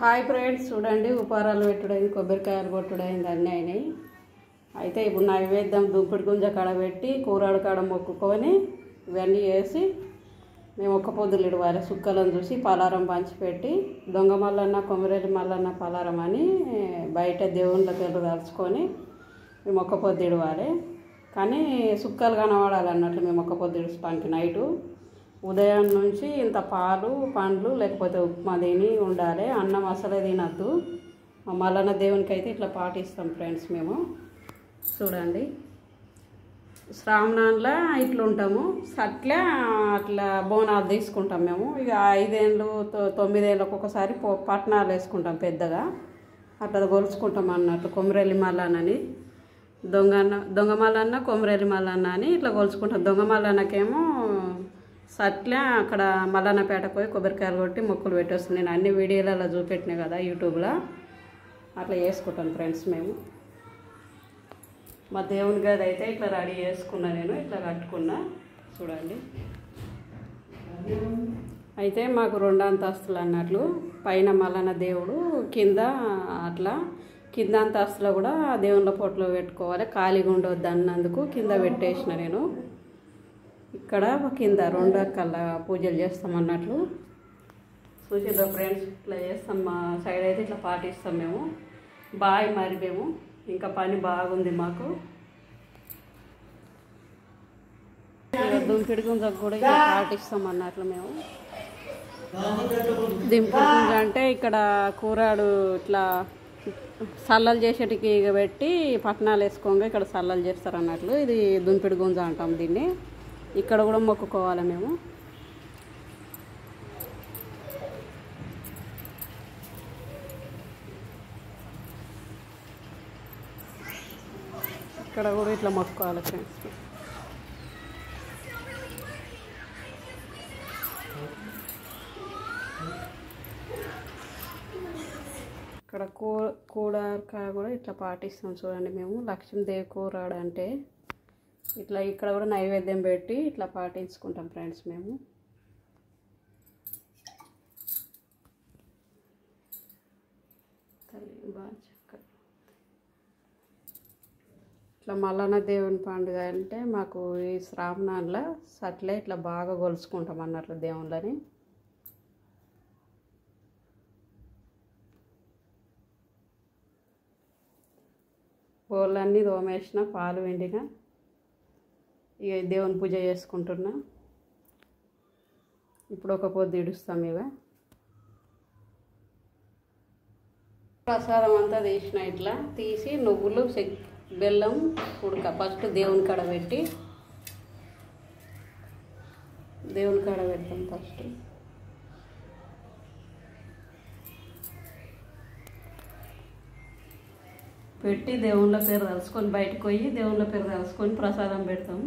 Hi friends, చూడండి ఉపారాలు పెట్టుడైంది, కొబ్బరికాయలు కొట్టుడైంది, అన్నీ అయినాయి. అయితే ఇప్పుడు నైవేద్యం దుంపుడు గుంజ కాడ పెట్టి కూరాడు కాడ మొక్కుకొని ఇవన్నీ వేసి మేము ఒక్క పొద్దులు ఇడవాలి. సుక్కలను చూసి పలారం పంచిపెట్టి దొంగ మల్లన్న కొమరేలి మల్లన్న పలారం అని బయట దేవుళ్ళ పేర్లు తలుచుకొని మేము ఒక్క పొద్దు ఇడవాలి. కానీ సుక్కలు కనబడాలి అన్నట్లు మేము ఒక్క పొద్దు ఇడుస్తానికి నైటు ఉదయం నుంచి ఇంత పాలు పండ్లు లేకపోతే ఉప్మా తిని ఉండాలి. అన్నం అసలే తినద్దు. మల్లన్న దేవునికి అయితే ఇట్లా పాటిస్తాం ఫ్రెండ్స్. మేము చూడండి శ్రావణంలో ఇట్లా ఉంటాము. అట్లా బోనాలు తీసుకుంటాం మేము. ఇక 5 ఏళ్ళు 9 ఏళ్ళకి ఒకసారి పట్నాలు వేసుకుంటాం పెద్దగా. అట్లా గొలుచుకుంటాం అన్నట్లు కొమరేలి మల్లన్నని దొంగ మల్లన్న కొమరేలి మల్లన్న అని ఇట్లా గొలుచుకుంటాం. దొంగ మల్లన్నకేమో అట్లా అక్కడ మల్లన్నపేటకు పోయి కొబ్బరికాయలు కొట్టి మొక్కులు పెట్టేస్తాను. నేను అన్ని వీడియోలలో చూపెట్టినా కదా యూట్యూబ్లో. అట్లా చేసుకుంటాను ఫ్రెండ్స్ మేము. మా దేవుని గది అయితే ఇట్లా రెడీ చేసుకున్నా, నేను ఇట్లా కట్టుకున్నా చూడండి. అయితే మాకు 2 అంతస్తులు అన్నట్లు. పైన మల్లన్న దేవుడు, కింద అట్లా కింద అంతస్తులో కూడా దేవుళ్ళ ఫోటోలో పెట్టుకోవాలి. ఖాళీగా ఉండవద్దు అన్నందుకు కింద పెట్టేసిన నేను. ఇక్కడ కింద 2 రకాల పూజలు చేస్తాం అన్నట్లు. చూసిద్దాం ఫ్రెండ్స్, ఇట్లా చేస్తాం. మా సైడ్ అయితే ఇట్లా పాటిస్తాం మేము. బాయ్ మరి మేము ఇంకా పని బాగుంది మాకు. దుంపిడి గుంజకు కూడా ఇట్లా పాటిస్తాం అన్నట్లు మేము. దింపుడు గుంజ అంటే ఇక్కడ కూరాడు ఇట్లా సల్లలు చేసేటికి పెట్టి పట్నాలు వేసుకోగా ఇక్కడ సల్లలు చేస్తారు అన్నట్లు. ఇది దుంపిడి గుంజ అంటాం దీన్ని. ఇక్కడ కూడా మొక్కుకోవాలి మేము. ఇక్కడ కూడా ఇట్లా మొక్కుకోవాలి ఫ్రెండ్స్. ఇక్కడ కూడారకాయ కూడా ఇట్లా పాటిస్తాం చూడండి మేము. లక్ష్మీదేవి కూరాడు అంటే ఇట్లా ఇక్కడ కూడా నైవేద్యం పెట్టి ఇట్లా పాటించుకుంటాం ఫ్రెండ్స్ మేము. ఇట్లా మల్లన్న దేవుని పండుగ అంటే మాకు ఈ శ్రావణంలో అట్లే ఇట్లా బాగా కొలుచుకుంటాం అన్నట్లు దేవుళ్ళని. బోళ్ళన్నీ తోమేసిన, పాలు వెండిన, ఇక దేవుని పూజ చేసుకుంటున్నా. ఇప్పుడు ఒక పొద్దు ఇడుస్తాం. ఇక ప్రసాదం అంతా తీసిన ఇట్లా తీసి నువ్వులు బెల్లం ఉడక ఫస్ట్ దేవుని కాడ పెట్టి దేవుని కాడ పెడతాం. ఫస్ట్ పెట్టి దేవుళ్ళ పేరు తలుచుకొని బయటకు పోయి దేవుళ్ళ పేరు తలుచుకొని ప్రసాదం పెడతాం.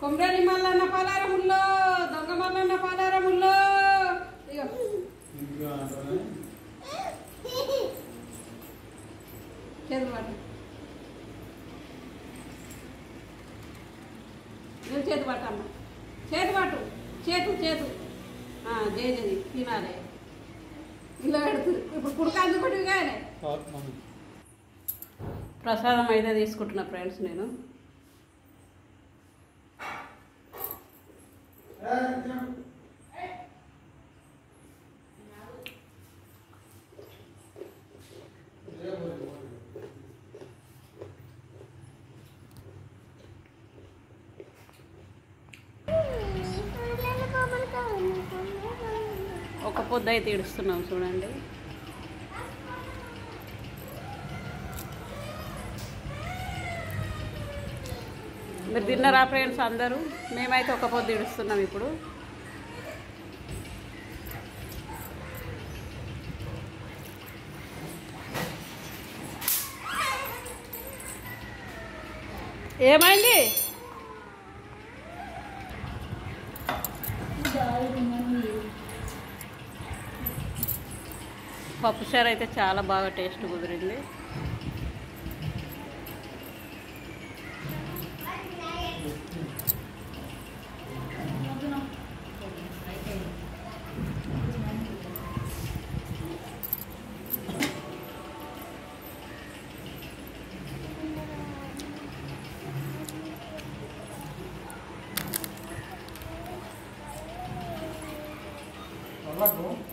కొమరేలి మల్లన్న పలారముల్లో, దొంగ మల్లన్న పలారముల్లో. చేతులు పట్టు, నువ్వు చేతు పట్టమ్మ, చేతు పట్టు, చేతు జేజది తినాలి. ఇలా పెడుతుంది. ఇప్పుడు కుడకాంది కూడా కానీ ప్రసాదం అయితే తీసుకుంటున్నా ఫ్రెండ్స్ నేను. ఒక పొద్దు అయితే ఇడుస్తున్నాం చూడండి. మీరు తిన్నారా ఫ్రెండ్స్ అందరూ? మేమైతే ఒక పొద్దు ఇడుస్తున్నాం ఇప్పుడు. ఏమైంది? పప్పుచారు అయితే చాలా బాగా టేస్ట్ కుదిరింది. Hola,